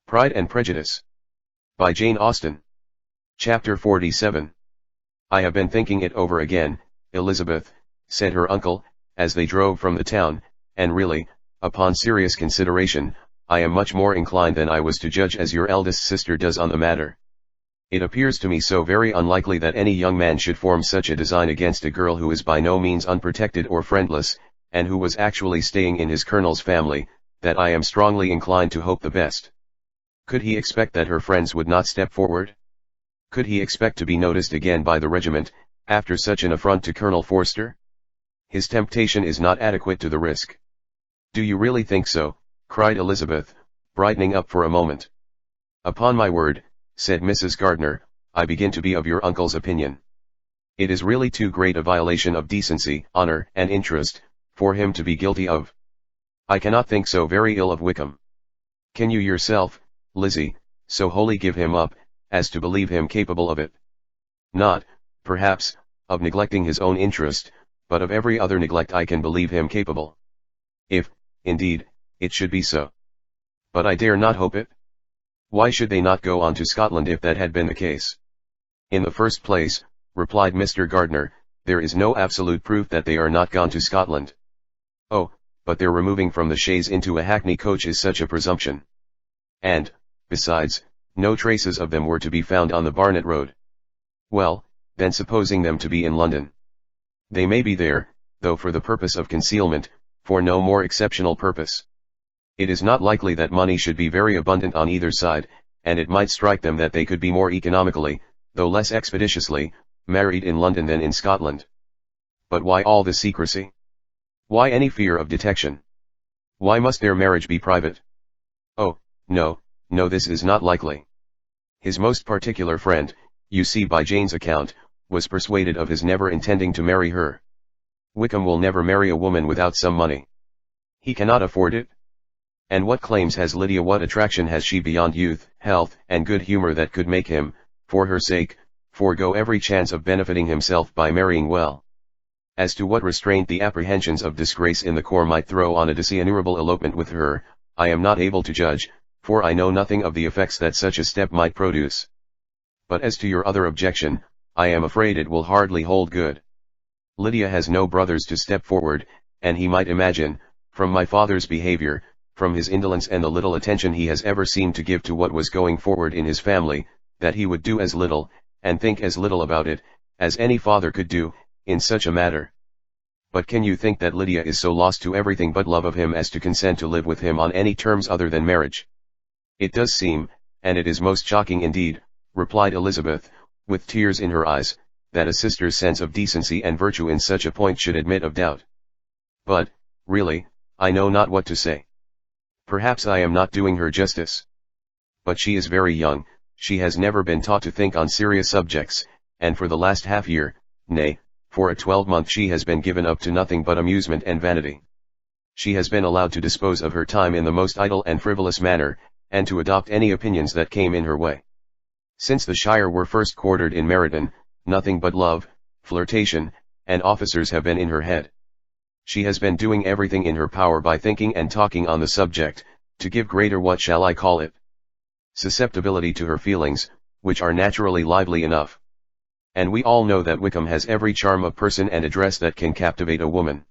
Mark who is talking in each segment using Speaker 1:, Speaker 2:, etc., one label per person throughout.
Speaker 1: Pride and Prejudice. By Jane Austen. Chapter 47. I have been thinking it over again, Elizabeth, said her uncle, as they drove from the town, and really, upon serious consideration, I am much more inclined than I was to judge as your eldest sister does on the matter. It appears to me so very unlikely that any young man should form such a design against a girl who is by no means unprotected or friendless, and who was actually staying in his colonel's family, that I am strongly inclined to hope the best. Could he expect that her friends would not step forward? Could he expect to be noticed again by the regiment, after such an affront to Colonel Forster? His temptation is not adequate to the risk. Do you really think so? Cried Elizabeth, brightening up for a moment. Upon my word, said Mrs. Gardiner, I begin to be of your uncle's opinion. It is really too great a violation of decency, honor, and interest, for him to be guilty of. I cannot think so very ill of Wickham. Can you yourself, Lizzie, so wholly give him up, as to believe him capable of it? Not, perhaps, of neglecting his own interest, but of every other neglect I can believe him capable. If, indeed, it should be so. But I dare not hope it. Why should they not go on to Scotland if that had been the case? In the first place, replied Mr. Gardiner, there is no absolute proof that they are not gone to Scotland. Oh, but their removing from the chaise into a hackney coach is such a presumption. And, besides, no traces of them were to be found on the Barnet road. Well, then supposing them to be in London. They may be there, though for the purpose of concealment, for no more exceptional purpose. It is not likely that money should be very abundant on either side, and it might strike them that they could be more economically, though less expeditiously, married in London than in Scotland. But why all the secrecy? Why any fear of detection? Why must their marriage be private? Oh, no, this is not likely. His most particular friend, you see by Jane's account, was persuaded of his never intending to marry her. Wickham will never marry a woman without some money. He cannot afford it. And what claims has Lydia, what attraction has she beyond youth, health, and good humor that could make him, for her sake, forego every chance of benefiting himself by marrying well? As to what restraint the apprehensions of disgrace in the corps might throw on a dishonorable elopement with her, I am not able to judge, for I know nothing of the effects that such a step might produce. But as to your other objection, I am afraid it will hardly hold good. Lydia has no brothers to step forward, and he might imagine, from my father's behavior, from his indolence and the little attention he has ever seemed to give to what was going forward in his family, that he would do as little, and think as little about it, as any father could do, in such a matter. But can you think that Lydia is so lost to everything but love of him as to consent to live with him on any terms other than marriage? It does seem, and it is most shocking indeed, replied Elizabeth, with tears in her eyes, that a sister's sense of decency and virtue in such a point should admit of doubt. But, really, I know not what to say. Perhaps I am not doing her justice. But she is very young, she has never been taught to think on serious subjects, and for the last half-year, nay, for a 12-month she has been given up to nothing but amusement and vanity. She has been allowed to dispose of her time in the most idle and frivolous manner, and to adopt any opinions that came in her way. Since the Shire were first quartered in Meryton, nothing but love, flirtation, and officers have been in her head. She has been doing everything in her power by thinking and talking on the subject, to give greater what shall I call it? Susceptibility to her feelings, which are naturally lively enough. And we all know that Wickham has every charm of person and address that can captivate a woman.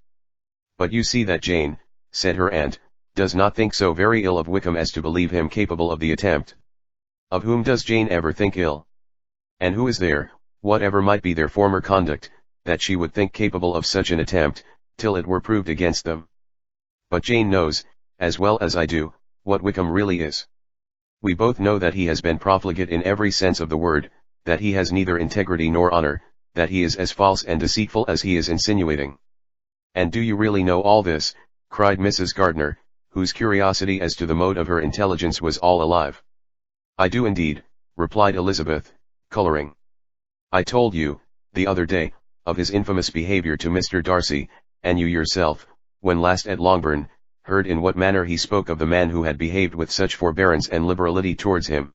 Speaker 1: But you see that Jane, said her aunt, does not think so very ill of Wickham as to believe him capable of the attempt. Of whom does Jane ever think ill? And who is there, whatever might be their former conduct, that she would think capable of such an attempt, till it were proved against them? But Jane knows, as well as I do, what Wickham really is. We both know that he has been profligate in every sense of the word, that he has neither integrity nor honor, that he is as false and deceitful as he is insinuating. And do you really know all this? Cried Mrs. Gardiner, whose curiosity as to the mode of her intelligence was all alive. I do indeed, replied Elizabeth, coloring. I told you, the other day, of his infamous behavior to Mr. Darcy, and you yourself, when last at Longbourn, heard in what manner he spoke of the man who had behaved with such forbearance and liberality towards him.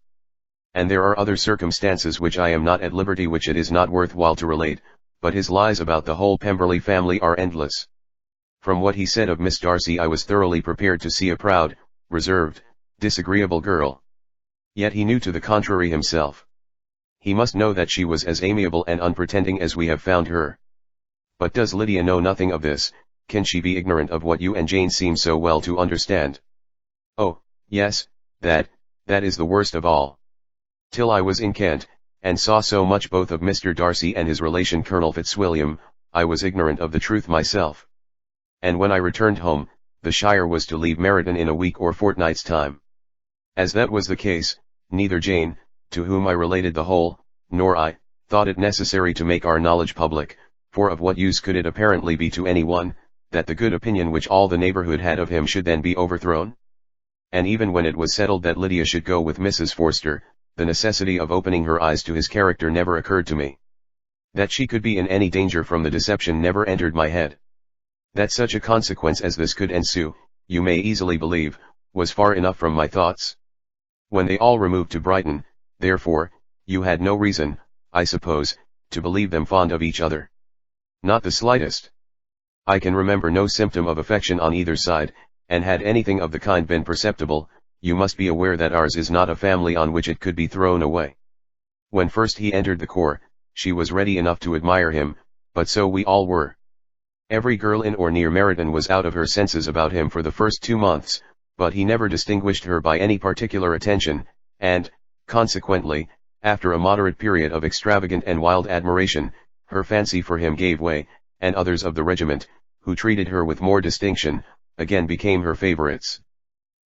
Speaker 1: And there are other circumstances which I am not at liberty, which it is not worth while to relate, but his lies about the whole Pemberley family are endless. From what he said of Miss Darcy I was thoroughly prepared to see a proud, reserved, disagreeable girl. Yet he knew to the contrary himself. He must know that she was as amiable and unpretending as we have found her. But does Lydia know nothing of this? Can she be ignorant of what you and Jane seem so well to understand? Oh, yes, that is the worst of all. Till I was in Kent, and saw so much both of Mr. Darcy and his relation Colonel Fitzwilliam, I was ignorant of the truth myself. And when I returned home, the Shire was to leave Meryton in a week or fortnight's time. As that was the case, neither Jane, to whom I related the whole, nor I, thought it necessary to make our knowledge public, for of what use could it apparently be to any one, that the good opinion which all the neighbourhood had of him should then be overthrown? And even when it was settled that Lydia should go with Mrs. Forster, the necessity of opening her eyes to his character never occurred to me. That she could be in any danger from the deception never entered my head. That such a consequence as this could ensue, you may easily believe, was far enough from my thoughts. When they all removed to Brighton, therefore, you had no reason, I suppose, to believe them fond of each other. Not the slightest. I can remember no symptom of affection on either side, and had anything of the kind been perceptible, you must be aware that ours is not a family on which it could be thrown away. When first he entered the corps, she was ready enough to admire him, but so we all were. Every girl in or near Meryton was out of her senses about him for the first 2 months, but he never distinguished her by any particular attention, and, consequently, after a moderate period of extravagant and wild admiration, her fancy for him gave way, and others of the regiment, who treated her with more distinction, again became her favourites.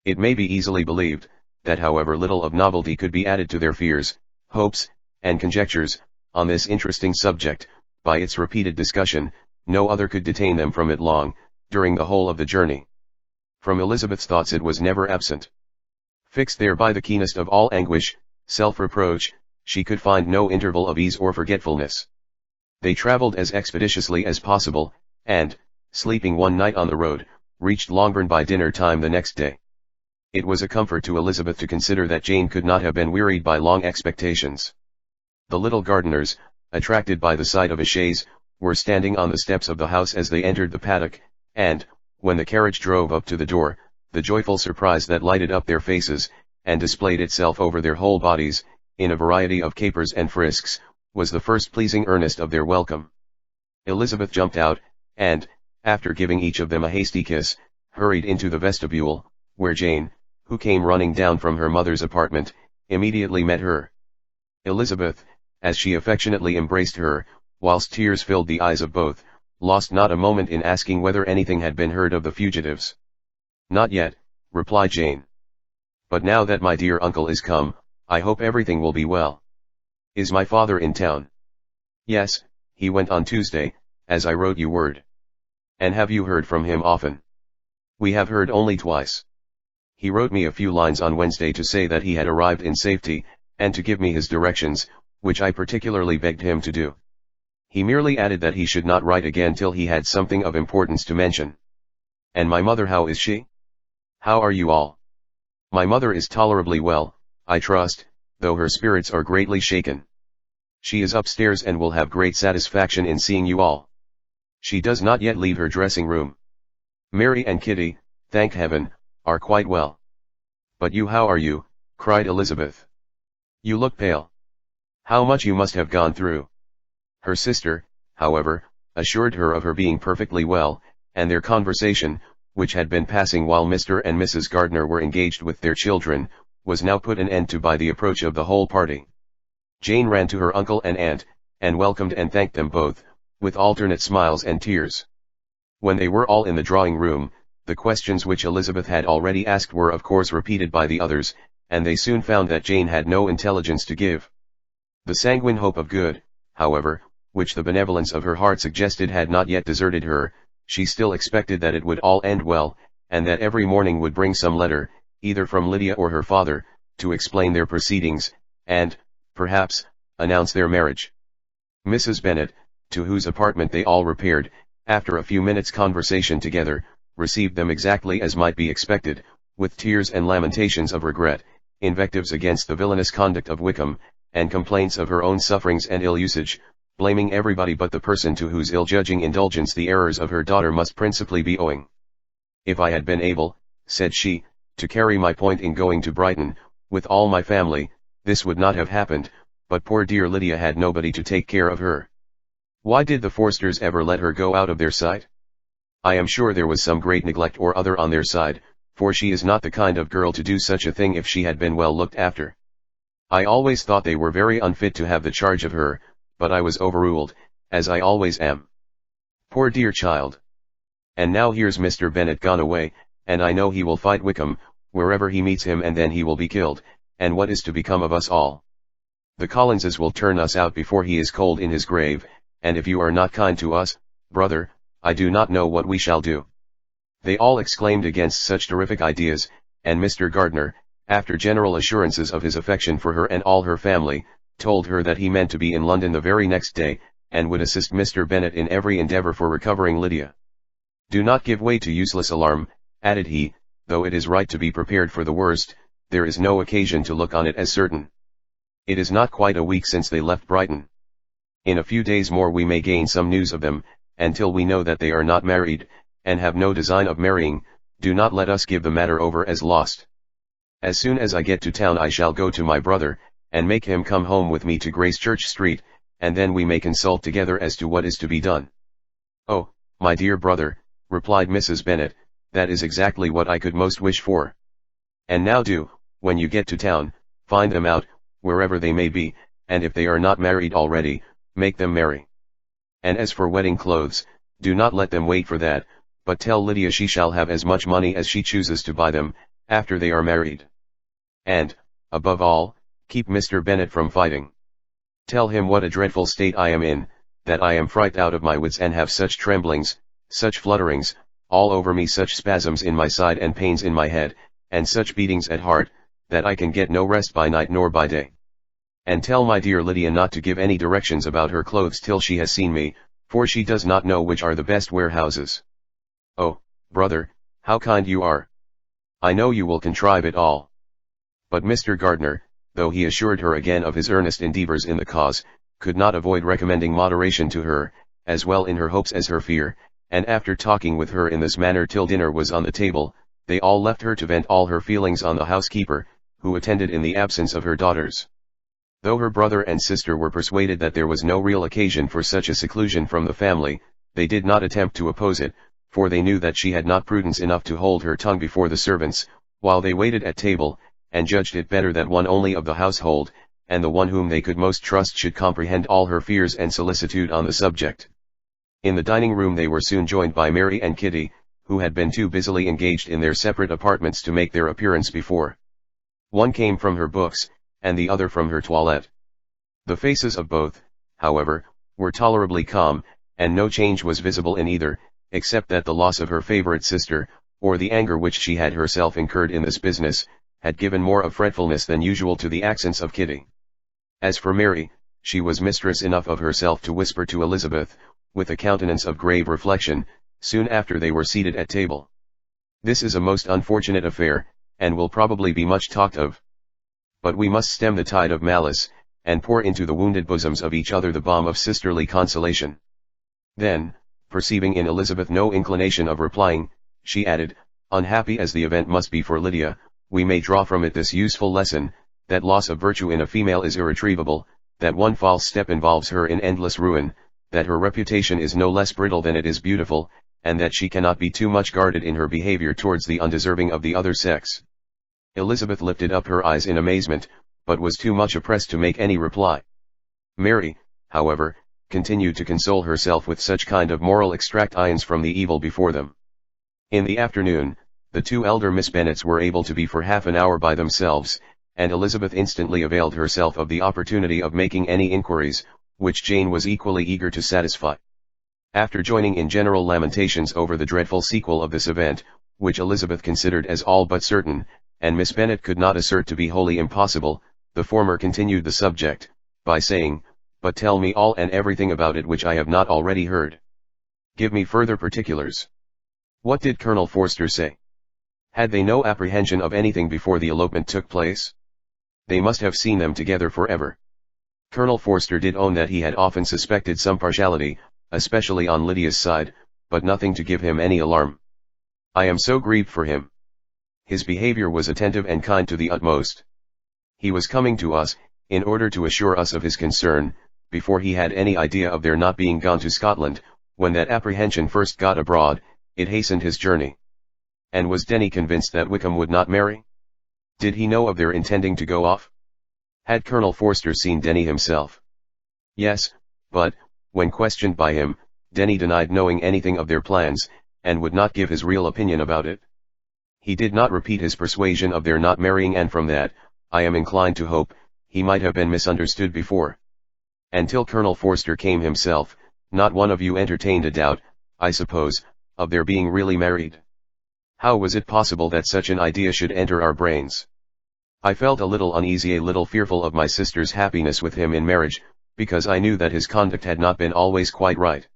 Speaker 1: It may be easily believed, that however little of novelty could be added to their fears, hopes, and conjectures, on this interesting subject, by its repeated discussion, no other could detain them from it long, during the whole of the journey. From Elizabeth's thoughts it was never absent. Fixed there by the keenest of all anguish, self-reproach, she could find no interval of ease or forgetfulness. They travelled as expeditiously as possible, and, sleeping one night on the road, reached Longbourn by dinner time the next day. It was a comfort to Elizabeth to consider that Jane could not have been wearied by long expectations. The little gardeners, attracted by the sight of a chaise, were standing on the steps of the house as they entered the paddock, and, when the carriage drove up to the door, the joyful surprise that lighted up their faces, and displayed itself over their whole bodies, in a variety of capers and frisks, was the first pleasing earnest of their welcome. Elizabeth jumped out, and, after giving each of them a hasty kiss, hurried into the vestibule, where Jane, who came running down from her mother's apartment, immediately met her. Elizabeth, as she affectionately embraced her, whilst tears filled the eyes of both, lost not a moment in asking whether anything had been heard of the fugitives. "Not yet," replied Jane. "But now that my dear uncle is come, I hope everything will be well. Is my father in town?" "Yes, he went on Tuesday, as I wrote you word." "And have you heard from him often?" "We have heard only twice. He wrote me a few lines on Wednesday to say that he had arrived in safety, and to give me his directions, which I particularly begged him to do. He merely added that he should not write again till he had something of importance to mention." "And my mother, how is she? How are you all?" "My mother is tolerably well, I trust, though her spirits are greatly shaken. She is upstairs and will have great satisfaction in seeing you all. She does not yet leave her dressing room. Mary and Kitty, thank heaven, are quite well. But you, how are you?" cried Elizabeth. "You look pale. How much you must have gone through." Her sister, however, assured her of her being perfectly well, and their conversation, which had been passing while Mr. and Mrs. Gardiner were engaged with their children, was now put an end to by the approach of the whole party. Jane ran to her uncle and aunt, and welcomed and thanked them both, with alternate smiles and tears. When they were all in the drawing-room, the questions which Elizabeth had already asked were of course repeated by the others, and they soon found that Jane had no intelligence to give. The sanguine hope of good, however, which the benevolence of her heart suggested had not yet deserted her. She still expected that it would all end well, and that every morning would bring some letter, either from Lydia or her father, to explain their proceedings, and, perhaps, announce their marriage. Mrs. Bennet, to whose apartment they all repaired, after a few minutes' conversation together, received them exactly as might be expected, with tears and lamentations of regret, invectives against the villainous conduct of Wickham, and complaints of her own sufferings and ill-usage, blaming everybody but the person to whose ill-judging indulgence the errors of her daughter must principally be owing. "If I had been able," said she, "to carry my point in going to Brighton, With all my family, this would not have happened, but poor dear Lydia had nobody to take care of her. Why did the Forsters ever let her go out of their sight? I am sure there was some great neglect or other on their side, for she is not the kind of girl to do such a thing if she had been well looked after. I always thought they were very unfit to have the charge of her, but I was overruled, as I always am. Poor dear child. And now here's Mr. Bennet gone away, and I know he will fight Wickham, wherever he meets him, and then he will be killed, and what is to become of us all? The Collinses will turn us out before he is cold in his grave, and if you are not kind to us, brother, I do not know what we shall do. They all exclaimed against such terrific ideas, and Mr. Gardiner, after general assurances of his affection for her and all her family, told her that he meant to be in London the very next day, and would assist Mr. Bennet in every endeavour for recovering Lydia. Do not give way to useless alarm, added he, though it is right to be prepared for the worst, there is no occasion to look on it as certain. It is not quite a week since they left Brighton. In a few days more we may gain some news of them, and till we know that they are not married, and have no design of marrying, do not let us give the matter over as lost. As soon as I get to town I shall go to my brother, and make him come home with me to Gracechurch Street, and then we may consult together as to what is to be done. Oh, my dear brother, replied Mrs. Bennet, that is exactly what I could most wish for. And now do, when you get to town, find them out, wherever they may be, and if they are not married already, make them marry. And as for wedding clothes, do not let them wait for that, but tell Lydia she shall have as much money as she chooses to buy them, after they are married. And, above all, keep Mr. Bennet from fighting. Tell him what a dreadful state I am in, that I am frightened out of my wits and have such tremblings, such flutterings, all over me, such spasms in my side and pains in my head, and such beatings at heart, that I can get no rest by night nor by day. And tell my dear Lydia not to give any directions about her clothes till she has seen me, for she does not know which are the best warehouses. Oh, brother, how kind you are! I know you will contrive it all. But Mr. Gardiner, though he assured her again of his earnest endeavours in the cause, could not avoid recommending moderation to her, as well in her hopes as her fear, and after talking with her in this manner till dinner was on the table, they all left her to vent all her feelings on the housekeeper, who attended in the absence of her daughters. Though her brother and sister were persuaded that there was no real occasion for such a seclusion from the family, they did not attempt to oppose it, for they knew that she had not prudence enough to hold her tongue before the servants, while they waited at table, and judged it better that one only of the household, and the one whom they could most trust, should comprehend all her fears and solicitude on the subject. In the dining room they were soon joined by Mary and Kitty, who had been too busily engaged in their separate apartments to make their appearance before. One came from her books, and the other from her toilette. The faces of both, however, were tolerably calm, and no change was visible in either, except that the loss of her favourite sister, or the anger which she had herself incurred in this business, had given more of fretfulness than usual to the accents of Kitty. As for Mary, she was mistress enough of herself to whisper to Elizabeth, with a countenance of grave reflection, soon after they were seated at table: "This is a most unfortunate affair, and will probably be much talked of. But we must stem the tide of malice, and pour into the wounded bosoms of each other the balm of sisterly consolation." Then, perceiving in Elizabeth no inclination of replying, she added, "Unhappy as the event must be for Lydia, we may draw from it this useful lesson, that loss of virtue in a female is irretrievable, that one false step involves her in endless ruin, that her reputation is no less brittle than it is beautiful, and that she cannot be too much guarded in her behavior towards the undeserving of the other sex." Elizabeth lifted up her eyes in amazement, but was too much oppressed to make any reply. Mary, however, continued to console herself with such kind of moral extractions from the evil before them. In the afternoon, the two elder Miss Bennets were able to be for half an hour by themselves, and Elizabeth instantly availed herself of the opportunity of making any inquiries, which Jane was equally eager to satisfy. After joining in general lamentations over the dreadful sequel of this event, which Elizabeth considered as all but certain, and Miss Bennet could not assert to be wholly impossible, the former continued the subject, by saying, "But tell me all and everything about it which I have not already heard. Give me further particulars. What did Colonel Forster say? Had they no apprehension of anything before the elopement took place? They must have seen them together forever." Colonel Forster did own that he had often suspected some partiality, especially on Lydia's side, but nothing to give him any alarm. "I am so grieved for him. His behavior was attentive and kind to the utmost. He was coming to us, in order to assure us of his concern, before he had any idea of their not being gone to Scotland. When that apprehension first got abroad, it hastened his journey. And was Denny convinced that Wickham would not marry? Did he know of their intending to go off? Had Colonel Forster seen Denny himself? Yes, but, when questioned by him, Denny denied knowing anything of their plans, and would not give his real opinion about it. He did not repeat his persuasion of their not marrying, and from that, I am inclined to hope, he might have been misunderstood before. Until Colonel Forster came himself, not one of you entertained a doubt, I suppose, of their being really married. How was it possible that such an idea should enter our brains? I felt a little uneasy, a little fearful of my sister's happiness with him in marriage, because I knew that his conduct had not been always quite right.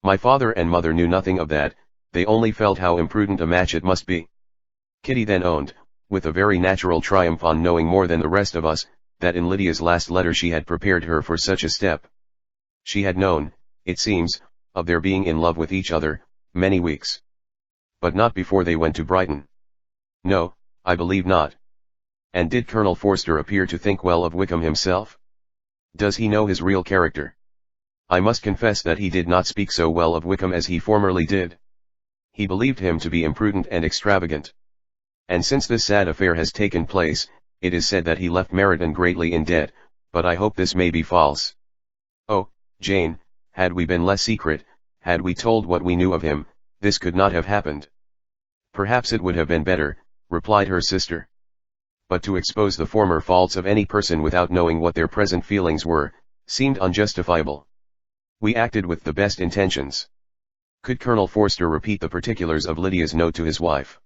Speaker 1: My father and mother knew nothing of that, they only felt how imprudent a match it must be. Kitty then owned, with a very natural triumph on knowing more than the rest of us, that in Lydia's last letter she had prepared her for such a step. She had known, it seems, of their being in love with each other, many weeks. But not before they went to Brighton. No, I believe not. And did Colonel Forster appear to think well of Wickham himself? Does he know his real character? I must confess that he did not speak so well of Wickham as he formerly did. He believed him to be imprudent and extravagant. And since this sad affair has taken place, it is said that he left Meryton greatly in debt, but I hope this may be false. Oh, Jane, had we been less secret, had we told what we knew of him, this could not have happened. Perhaps it would have been better, replied her sister. But to expose the former faults of any person without knowing what their present feelings were, seemed unjustifiable. We acted with the best intentions. Could Colonel Forster repeat the particulars of Lydia's note to his wife?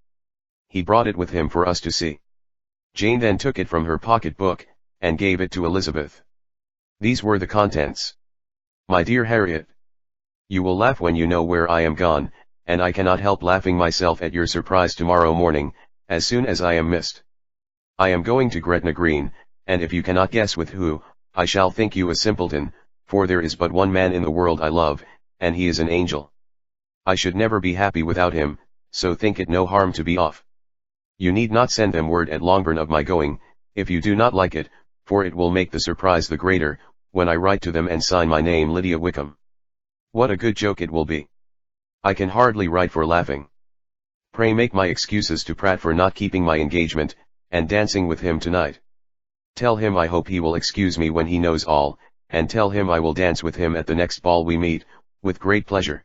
Speaker 1: He brought it with him for us to see. Jane then took it from her pocket-book, and gave it to Elizabeth. These were the contents. My dear Harriet, you will laugh when you know where I am gone, and I cannot help laughing myself at your surprise tomorrow morning, as soon as I am missed. I am going to Gretna Green, and if you cannot guess with who, I shall think you a simpleton, for there is but one man in the world I love, and he is an angel. I should never be happy without him, so think it no harm to be off. You need not send them word at Longbourn of my going, if you do not like it, for it will make the surprise the greater, when I write to them and sign my name Lydia Wickham. What a good joke it will be. I can hardly write for laughing. Pray make my excuses to Pratt for not keeping my engagement, and dancing with him tonight. Tell him I hope he will excuse me when he knows all, and tell him I will dance with him at the next ball we meet, with great pleasure.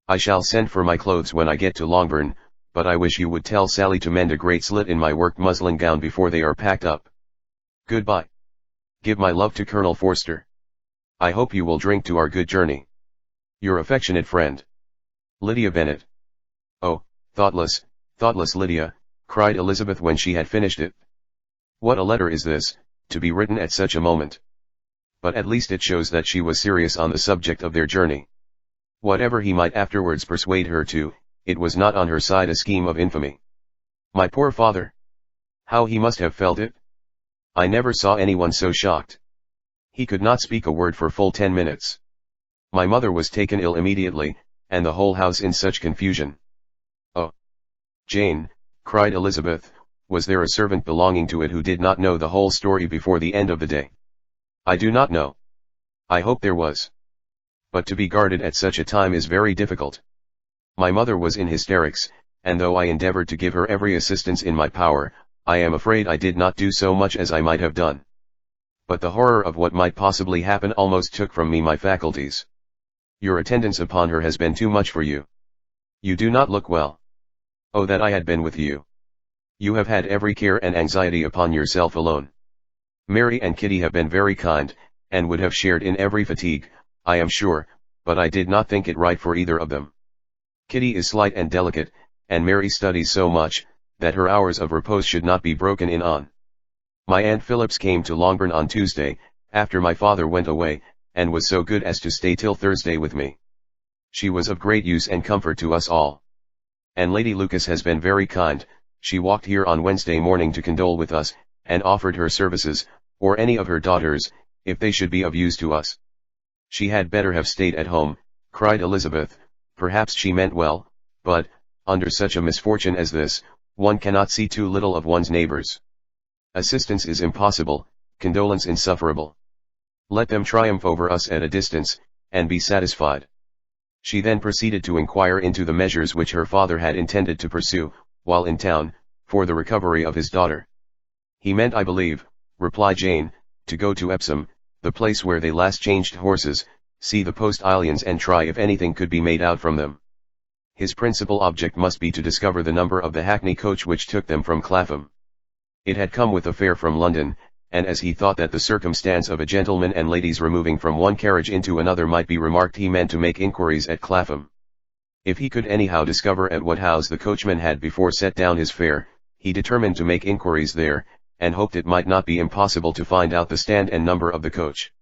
Speaker 1: I shall send for my clothes when I get to Longbourn, but I wish you would tell Sally to mend a great slit in my worked muslin gown before they are packed up. Goodbye. Give my love to Colonel Forster. I hope you will drink to our good journey. Your affectionate friend, Lydia Bennet. Oh, thoughtless Lydia, cried Elizabeth when she had finished it. What a letter is this, to be written at such a moment. But at least it shows that she was serious on the subject of their journey. Whatever he might afterwards persuade her to, it was not on her side a scheme of infamy. My poor father! How he must have felt it! I never saw anyone so shocked. He could not speak a word for full 10 minutes. My mother was taken ill immediately, and the whole house in such confusion. Oh! Jane, cried Elizabeth, was there a servant belonging to it who did not know the whole story before the end of the day? I do not know. I hope there was. But to be guarded at such a time is very difficult. My mother was in hysterics, and though I endeavored to give her every assistance in my power, I am afraid I did not do so much as I might have done. But the horror of what might possibly happen almost took from me my faculties. Your attendance upon her has been too much for you. You do not look well. Oh, that I had been with you. You have had every care and anxiety upon yourself alone. Mary and Kitty have been very kind, and would have shared in every fatigue, I am sure, but I did not think it right for either of them. Kitty is slight and delicate, and Mary studies so much, that her hours of repose should not be broken in on. My Aunt Phillips came to Longbourn on Tuesday, after my father went away, and was so good as to stay till Thursday with me. She was of great use and comfort to us all. And Lady Lucas has been very kind. She walked here on Wednesday morning to condole with us, and offered her services, or any of her daughters, if they should be of use to us. She had better have stayed at home, cried Elizabeth. Perhaps she meant well, but, under such a misfortune as this, one cannot see too little of one's neighbors. Assistance is impossible, condolence insufferable. Let them triumph over us at a distance, and be satisfied. She then proceeded to inquire into the measures which her father had intended to pursue, while in town, for the recovery of his daughter. He meant, I believe, replied Jane, to go to Epsom, the place where they last changed horses, see the postillions and try if anything could be made out from them. His principal object must be to discover the number of the hackney coach which took them from Clapham. It had come with a fare from London, and as he thought that the circumstance of a gentleman and ladies removing from one carriage into another might be remarked, he meant to make inquiries at Clapham. If he could anyhow discover at what house the coachman had before set down his fare, he determined to make inquiries there, and hoped it might not be impossible to find out the stand and number of the coach.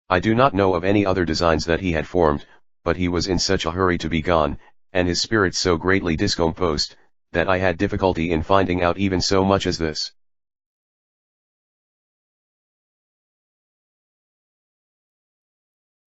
Speaker 1: I do not know of any other designs that he had formed, but he was in such a hurry to be gone, and his spirits so greatly discomposed, that I had difficulty in finding out even so much as this.